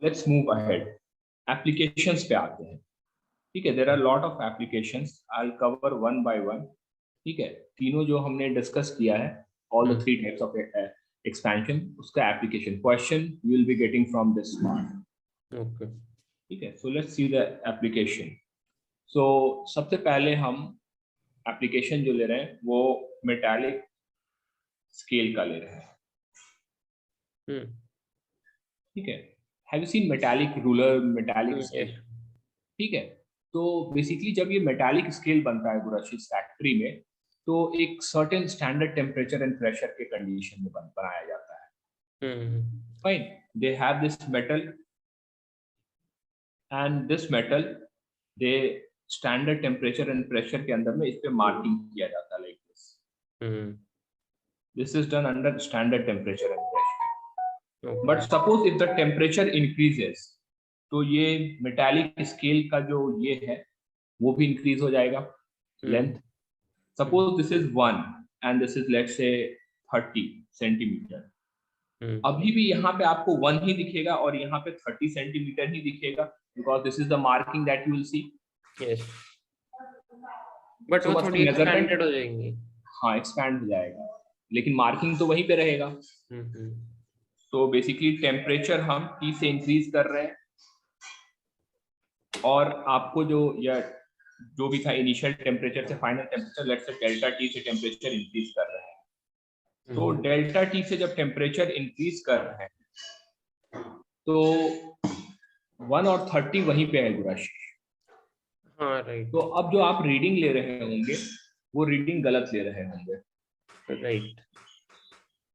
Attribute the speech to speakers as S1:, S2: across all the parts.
S1: Let's move ahead, applications पे आते हैं। ठीक है, there are lot of applications, I will cover one by one. ठीक है, तीनों जो हमने डिस्कस किया है, all the three types of expansion, उसका application question you will be getting from this part.
S2: Okay,
S1: ठीक है, so let's see the application. So सबसे पहले हम एप्लीकेशन जो ले रहे हैं वो मेटालिक स्केल का ले रहे हैं। ठीक है, have you seen metallic ruler, metallic scale? ठीक है, तो बेसिकली जब ये मेटालिक स्केल बनता है गुरशीस फैक्ट्री में, तो एक certain standard temperature and pressure के कंडीशन में बनाया जाता है। Fine, they have this metal, and this metal they standard temperature and pressure के अंदर में इस पे मार्किंग किया जाता है like this. This is done under standard temperature and pressure. But suppose if the temperature increases, तो ये मेटालिक स्केल का जो ये है वो भी इंक्रीज हो जाएगा length. Suppose this is 1 and this is let's say 30 centimetre. अभी भी यहाँ पे आपको 1 ही दिखेगा और यहाँ पे 30 सेंटीमीटर ही दिखेगा, because this is the marking that you will see.
S2: Yes, but वो थोड़ी एक्सपेंडेड हो जाएंगी। हाँ,
S1: एक्सपैंड हो जाएगा, लेकिन मार्किंग तो वहीं पे रहेगा। तो बेसिकली टेम्परेचर हम T से इंक्रीज कर रहे हैं, और आपको जो भी था इनिशियल टेम्परेचर से final temperature, let's say delta T से टेम्परेचर इंक्रीज कर रहे हैं। तो डेल्टा T से जब टेम्परेचर इंक्रीज कर रहे हैं तो 1 और 30 वहीं पे है गुराशी।
S2: हाँ, राइट।
S1: तो अब जो आप रीडिंग ले रहे होंगे वो रीडिंग गलत ले रहे होंगे।
S2: राइट।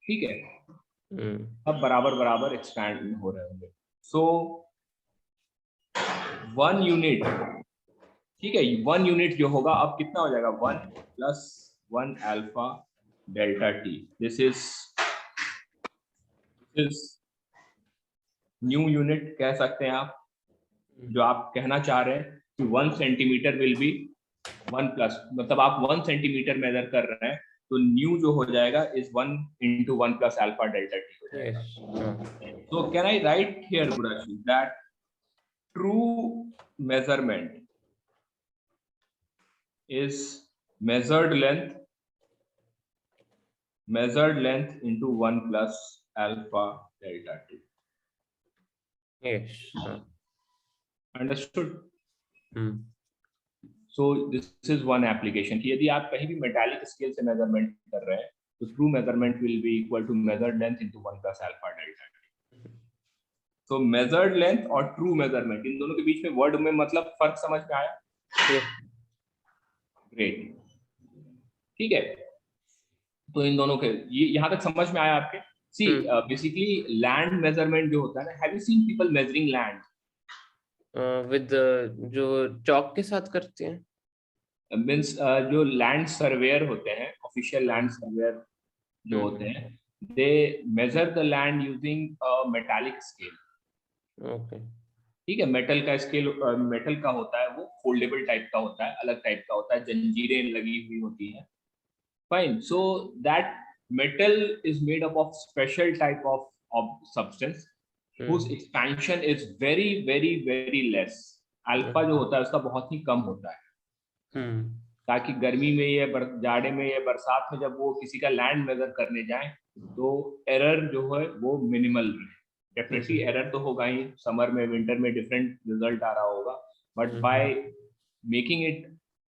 S1: ठीक है, अब बराबर बराबर एक्सपैंड हो रहे होंगे। सो 1 यूनिट, ठीक है, 1 यूनिट जो होगा अब कितना हो जाएगा, 1 plus 1 alpha delta T. This is new unit कह सकते हैं आप। जो आप कहना चाह रहे हैं कि 1 सेंटीमीटर विल बी 1 प्लस, मतलब आप 1 सेंटीमीटर मेजर कर रहे हैं, तो न्यू जो हो जाएगा is 1 into 1 plus alpha delta T हो जाएगा। So can I write here, Gurashi, that true measurement is measured length into 1 plus alpha delta t.
S2: Yes.
S1: Understood? So this is one application कि यदि आप कहीं भी मेटालिक स्केल से measurement कर रहे हैं तो true measurement will be equal to measured length into 1 plus alpha delta t. तो मेजर्ड लेंथ और ट्रू मेजरमेंट, इन दोनों के बीच में वर्ड में मतलब फर्क समझ में आया? ग्रेट, ठीक है, तो इन दोनों के ये यहाँ तक समझ में आया आपके? सी बेसिकली लैंड मेजरमेंट जो होता है ना, have you seen people measuring land
S2: with जो चॉक के साथ करते हैं?
S1: मींस जो लैंड सर्वेयर होते हैं, ऑफिशियल लैंड सर्वेयर जो होते हैं, they measure the land using metallic scale.
S2: Okay,
S1: ठीक है, मेटल का स्केल, मेटल का होता है, वो फोल्डेबल टाइप का होता है, अलग टाइप का होता है, जंजीरें लगी हुई होती हैं। Fine, so that metal is made up of special type of substance whose expansion is very very very less. Alpha जो होता है उसका बहुत ही कम होता है, ताकि गर्मी में या जाड़े में या बरसात में जब वो किसी का लैंड मेजर करने जाए तो एरर जो है वो मिनिमल रहे। डेफिनेटली एरर तो होगा ही, समर में विंटर में डिफरेंट रिजल्ट आ रहा होगा, but by making it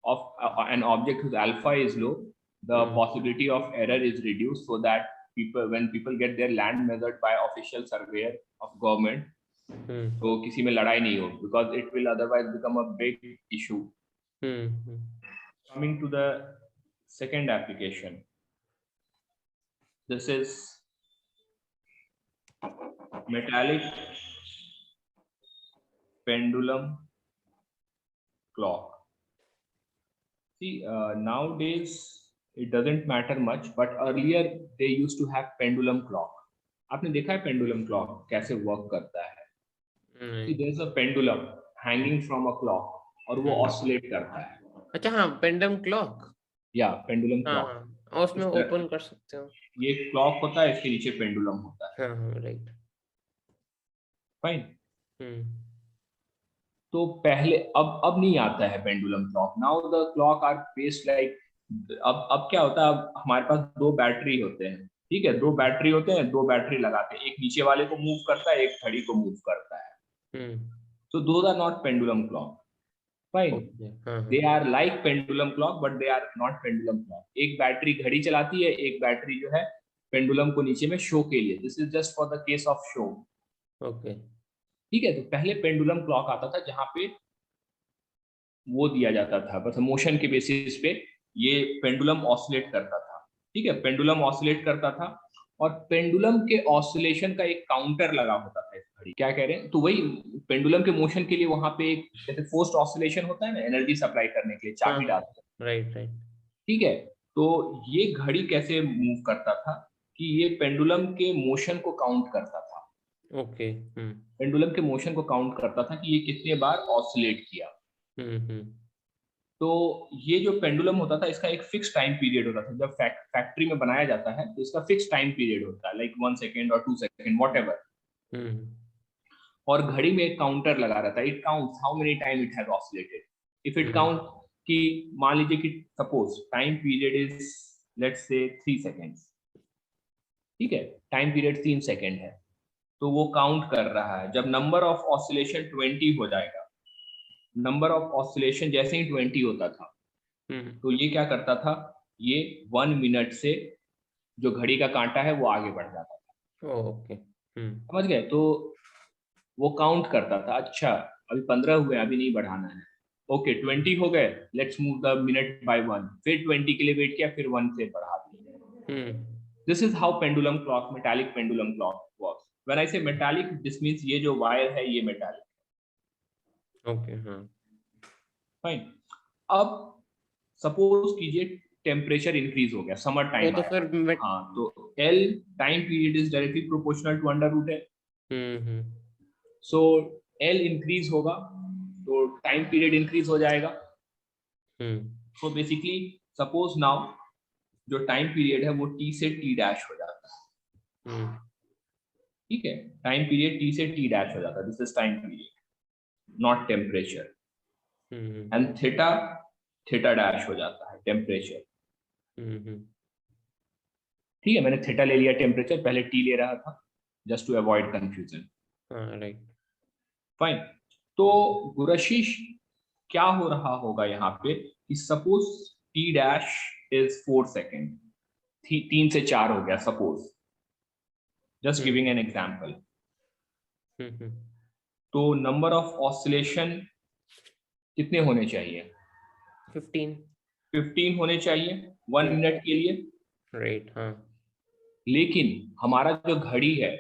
S1: of an object whose alpha is low, the possibility of error is reduced, so that when people get their land measured by official surveyor of government, तो किसी में लड़ाई नहीं हो, because it will otherwise become a big issue. Coming to the second application, this is metallic pendulum clock. See, nowadays it doesn't matter much, but earlier they used to have pendulum clock. आपने देखा है pendulum clock कैसे work करता है? See, there's a pendulum hanging from a clock और वो oscillate करता है।
S2: अच्छा, हाँ, पेंडुलम क्लॉक,
S1: या पेंडुलम क्लॉक,
S2: और उसमें ओपन कर सकते हो।
S1: ये क्लॉक होता है, इसके नीचे पेंडुलम होता है।
S2: हाँ, राइट,
S1: फाइन। तो पहले अब नहीं आता है pendulum clock. Now the clock are based like, अब क्या होता है, अब हमारे पास दो बैटरी होते हैं. ठीक है, दो बैटरी होते हैं, दो बैटरी लगाते हैं, एक नीचे वाले को मूव करता है, एक घड़ी को मूव करता है. So those are not pendulum clock. Fine. They are like pendulum clock, but they are not pendulum clock. एक बैटरी घड़ी चलाती है, एक बैटरी जो है पेंडुलम को नीचे में शो के लिए. This is just for the case of show.
S2: Okay.
S1: ठीक है, तो पहले पेंडुलम क्लॉक आता था जहां पे वो दिया जाता था, बस मोशन के बेसिस पे ये पेंडुलम ऑसिलेट करता था. ठीक है, पेंडुलम ऑसिलेट करता था और पेंडुलम के ऑसिलेशन का एक काउंटर लगा होता था इस घड़ी. क्या कह रहे हैं, तो वही पेंडुलम के मोशन के लिए वहां पे एक जैसे फोर्स्ड ऑसिलेशन होता है ना, एनर्जी सप्लाई करने के लिए चाबी डालते हैं.
S2: Right right.
S1: ठीक है, तो ये घड़ी कैसे मूव करता था कि ये पेंडुलम के मोशन को काउंट करता था.
S2: ओके.
S1: पेंडुलम के मोशन को काउंट करता था कि ये कितने बार ऑसिलेट किया. तो ये जो पेंडुलम होता था इसका एक फिक्स टाइम पीरियड होता था. जब फैक्ट्री में बनाया जाता है तो इसका फिक्स टाइम पीरियड होता है, लाइक 1 सेकेंड और 2 सेकेंड वॉट एवर. और घड़ी में एक काउंटर लगा रहता है. It counts how many time it has oscillated. If it count कि मान लीजिए कि suppose time period is let's say 3 seconds. ठीक है, टाइम पीरियड 3 सेकेंड है, तो वो काउंट कर रहा है. जब नंबर ऑफ ऑसिलेशन 20 हो जाएगा, नंबर ऑफ ऑसिलेशन जैसे ही 20 होता था, तो ये क्या करता था, ये 1 मिनट से जो घड़ी का कांटा है वो आगे बढ़ जाता था.
S2: ओके.
S1: समझ गए, तो वो काउंट करता था. अच्छा, अभी 15 हुए, अभी नहीं बढ़ाना है. ओके, 20 हो गए, let's move the minute by 1. फिर 20 के लिए वेट किया, फिर 1 से बढ़ा दिया. This is how pendulum clock, metallic pendulum clock works. When I say metallic, this means ये जो वायर है ये मेटालिक.
S2: ओके. हाँ.
S1: फाइन. अब सपोज कीजिए टेम्परेचर इंक्रीज हो गया, समर टाइम
S2: तो
S1: आया.
S2: फिर
S1: हाँ, तो l time period is directly proportional to under root l. So l increase होगा तो टाइम पीरियड इंक्रीज हो जाएगा. सो बेसिकली सपोज नाउ जो टाइम पीरियड है वो टी से टी डैश हो जाता है. ठीक है, टाइम पीरियड टी से टी डैश हो जाता है. This is time period, not temperature. And theta theta dash हो जाता है टेम्परेचर. ठीक है, मैंने थीटा ले लिया टेम्परेचर, पहले टी ले रहा था just to avoid confusion.
S2: Right.
S1: Fine. तो गुरशीश क्या हो रहा होगा यहाँ पे कि suppose t dash is 4 second, 3 से 4 हो गया suppose, just giving an example. तो नंबर ऑफ ऑसिलेशन कितने होने चाहिए? 15 होने चाहिए 1 मिनट के लिए.
S2: राइट. हाँ.
S1: लेकिन हमारा जो घड़ी है,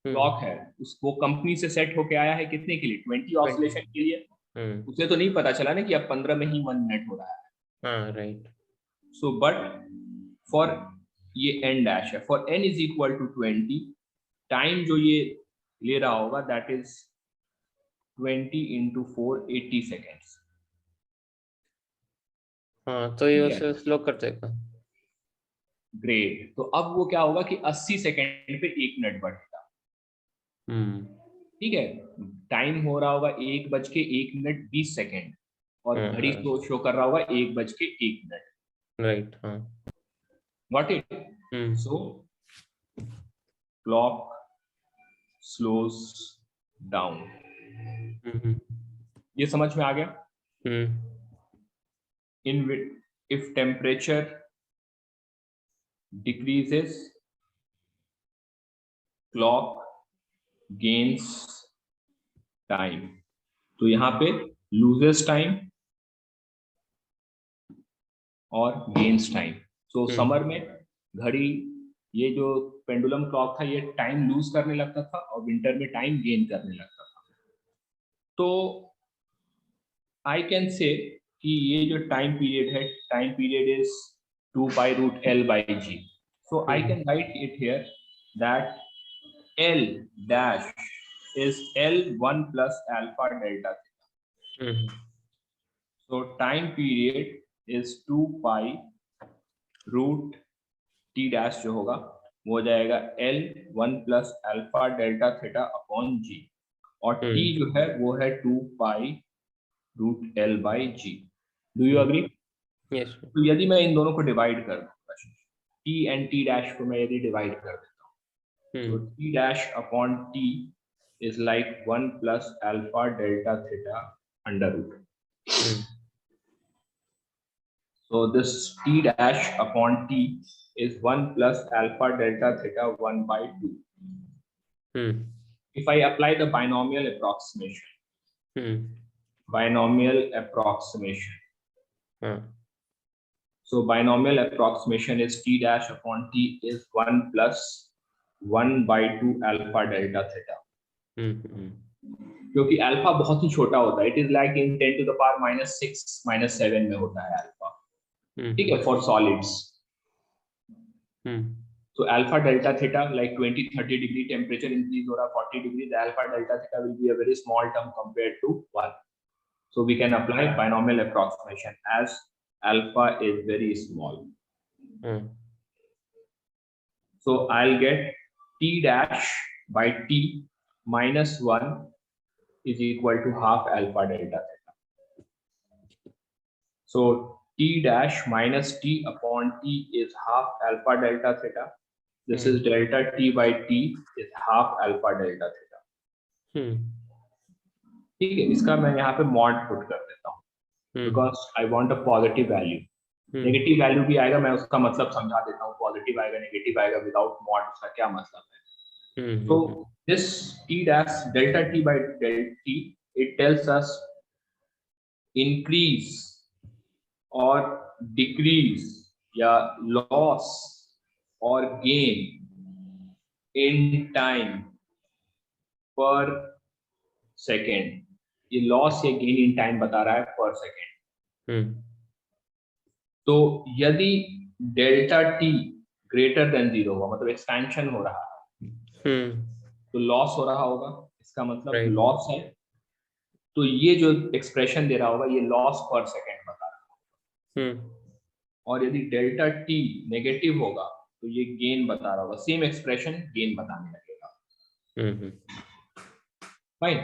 S1: क्लॉक है, उसको कंपनी से सेट होके आया है कितने के लिए? 20 ऑसिलेशन के लिए. उसे तो नहीं पता चला ना कि अब 15 में ही 1 मिनट हो रहा है.
S2: हाँ. राइट.
S1: सो बट फॉर ये एन डैश है, for n is equal to 20, time जो ये ले रहा होगा दैट इज 20 into 4, 80 सेकेंड्स.
S2: हाँ, तो ये उसे स्लो कर देगा.
S1: ग्रेट. तो अब वो क्या होगा कि 80 सेकेंड पे 1 मिनट बढ़ेगा. ठीक है, टाइम हो रहा होगा 1:01:20 और घड़ी तो शो कर रहा होगा 1:01.
S2: राइट. हाँ.
S1: Got it? So clock slows down. ये समझ में आ गया? In which if temperature decreases, clock gains time. तो यहाँ पे loses time और gains time. So समर में घड़ी, ये जो पेंडुलम क्लॉक था, ये टाइम लूज करने लगता था और विंटर में टाइम गेन करने लगता था. तो आई कैन से कि ये जो टाइम पीरियड है, time period is 2 √L/G. So I can write it here that L dash is L1 plus alpha delta theta. So time period is 2 √T dash जो होगा वो हो जाएगा L1 plus alpha delta theta upon G. और t जो है वो है 2 pi root l by g. Do you agree?
S2: Yes.
S1: तो यदि मैं इन दोनों को डिवाइड कर दूं, t एंड t डैश को मैं यदि डिवाइड कर देता हूँ, तो t dash upon t is like 1 plus alpha delta theta under root. So this t dash upon t is 1 plus alpha delta theta 1 by 2. If I apply the binomial approximation, so binomial approximation is t dash upon t is 1 plus 1 by 2 alpha delta theta. क्योंकि alpha बहुत ही छोटा होता है, it is like in 10 to the power -6 -7 में होता है alpha, ठीक है, for solids. So alpha delta theta, like 20-30 degree temperature increase or 40 degrees, alpha delta theta will be a very small term compared to 1. So we can apply binomial approximation as alpha is very small. So I'll get t dash by t minus 1 is equal to half alpha delta theta. So t dash minus t upon t is half alpha delta theta. This is delta t by t is half alpha delta theta. ठीक है, इसका मैं यहाँ पे mod put कर देता हूँ, because I want a positive value. Negative value भी आएगा, मैं उसका मतलब समझा देता हूँ, पॉजिटिव आएगा नेगेटिव आएगा विदाउट मॉड, उसका क्या मतलब है। तो this t dash delta t by delta t, it tells us increase or decrease या loss or gain in time per second. ये loss या gain in time बता रहा है per second. तो यदि डेल्टा t ग्रेटर देन 0 होगा, मतलब एक्सपेंशन हो रहा है, तो लॉस हो रहा होगा, इसका मतलब लॉस है। तो ये जो एक्सप्रेशन दे रहा होगा ये लॉस पर सेकेंड बता रहा होगा। और यदि डेल्टा t नेगेटिव होगा तो ये गेन बता रहा होगा, सेम एक्सप्रेशन गेन बताने लगेगा। फाइन।